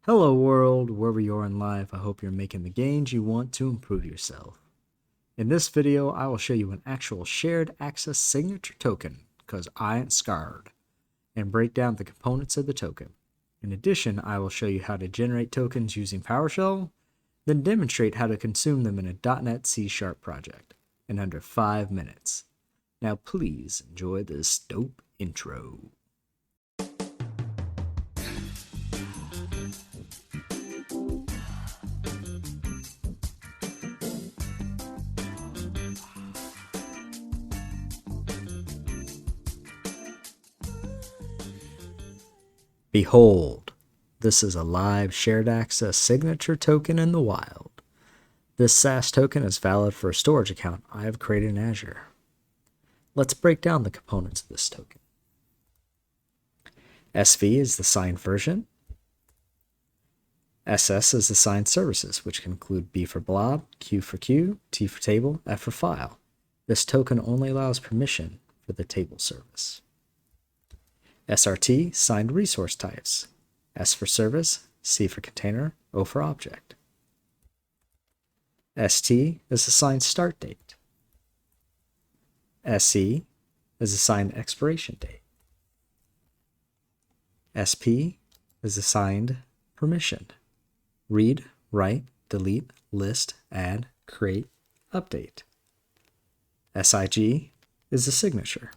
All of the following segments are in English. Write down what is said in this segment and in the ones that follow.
Hello world, wherever you are in life, I hope you're making the gains you want to improve yourself. In this video, I will show you an actual shared access signature token, because I ain't scared, and break down the components of the token. In addition, I will show you how to generate tokens using PowerShell, then demonstrate how to consume them in a .NET C# project in under 5 minutes. Now please enjoy this dope intro. Behold, this is a live shared access signature token in the wild. This SaaS token is valid for a storage account I have created in Azure. Let's break down the components of this token. SV is the signed version. SS is the signed services, which can include B for blob, Q for queue, T for table, F for file. This token only allows permission for the table service. SRT, signed resource types. S for service, C for container, O for object. ST is the signed start date. SE is the signed expiration date. SP is the signed permission. Read, write, delete, list, add, create, update. SIG is the signature.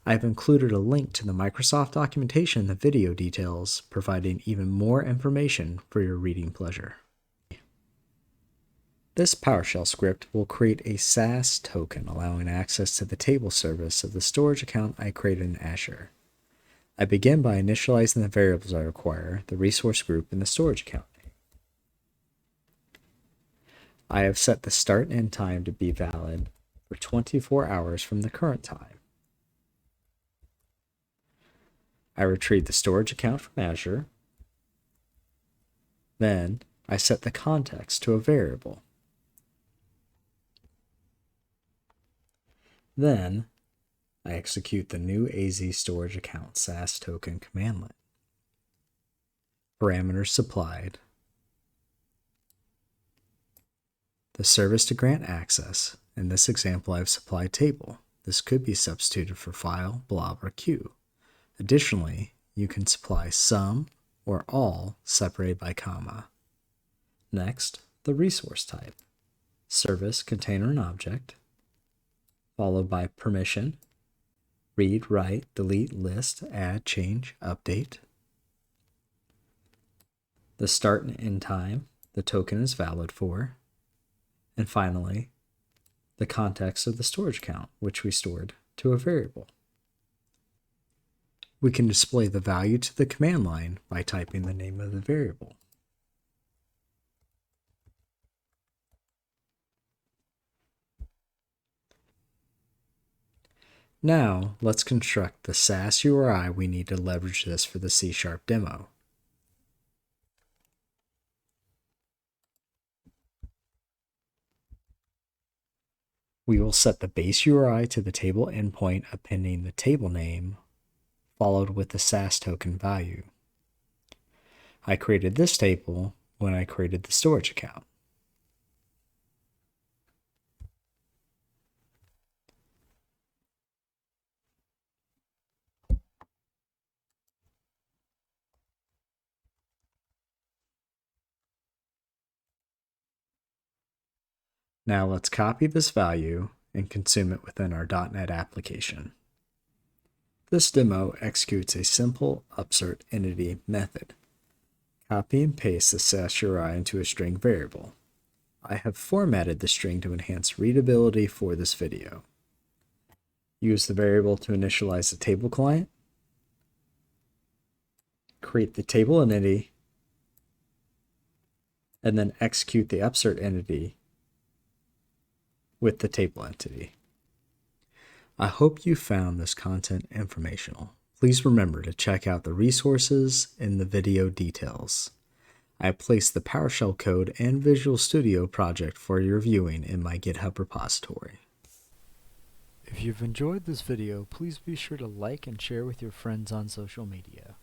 I've included a link to the Microsoft documentation in the video details, providing even more information for your reading pleasure. This PowerShell script will create a SaaS token allowing access to the table service of the storage account I created in Azure. I begin by initializing the variables I require, the resource group, and the storage account. I have set the start and end time to be valid for 24 hours from the current time. I retrieve the storage account from Azure. Then I set the context to a variable. Then I execute the new AZ storage account SaaS token commandlet. Parameters supplied. The service to grant access. In this example, I've supplied table. This could be substituted for file, blob, or queue. Additionally, you can supply some or all separated by comma. Next, the resource type. Service, container, and object. Followed by permission. Read, write, delete, list, add, change, update. The start and end time the token is valid for. And finally, the context of the storage account, which we stored to a variable. We can display the value to the command line by typing the name of the variable. Now, let's construct the SaaS URI we need to leverage this for the C# demo. We will set the base URI to the table endpoint appending the table name, followed with the SaaS token value. I created this table when I created the storage account. Now let's copy this value and consume it within our .NET application. This demo executes a simple upsert entity method. Copy and paste the SaaS URI into a string variable. I have formatted the string to enhance readability for this video. Use the variable to initialize the table client. Create the table entity, and then execute the upsert entity with the table entity. I hope you found this content informational. Please remember to check out the resources in the video details. I have placed the PowerShell code and Visual Studio project for your viewing in my GitHub repository. If you've enjoyed this video, please be sure to like and share with your friends on social media.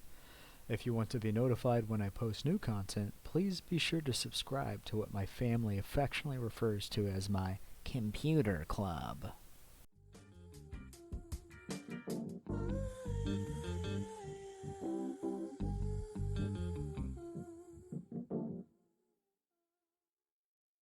If you want to be notified when I post new content, please be sure to subscribe to what my family affectionately refers to as my computer club.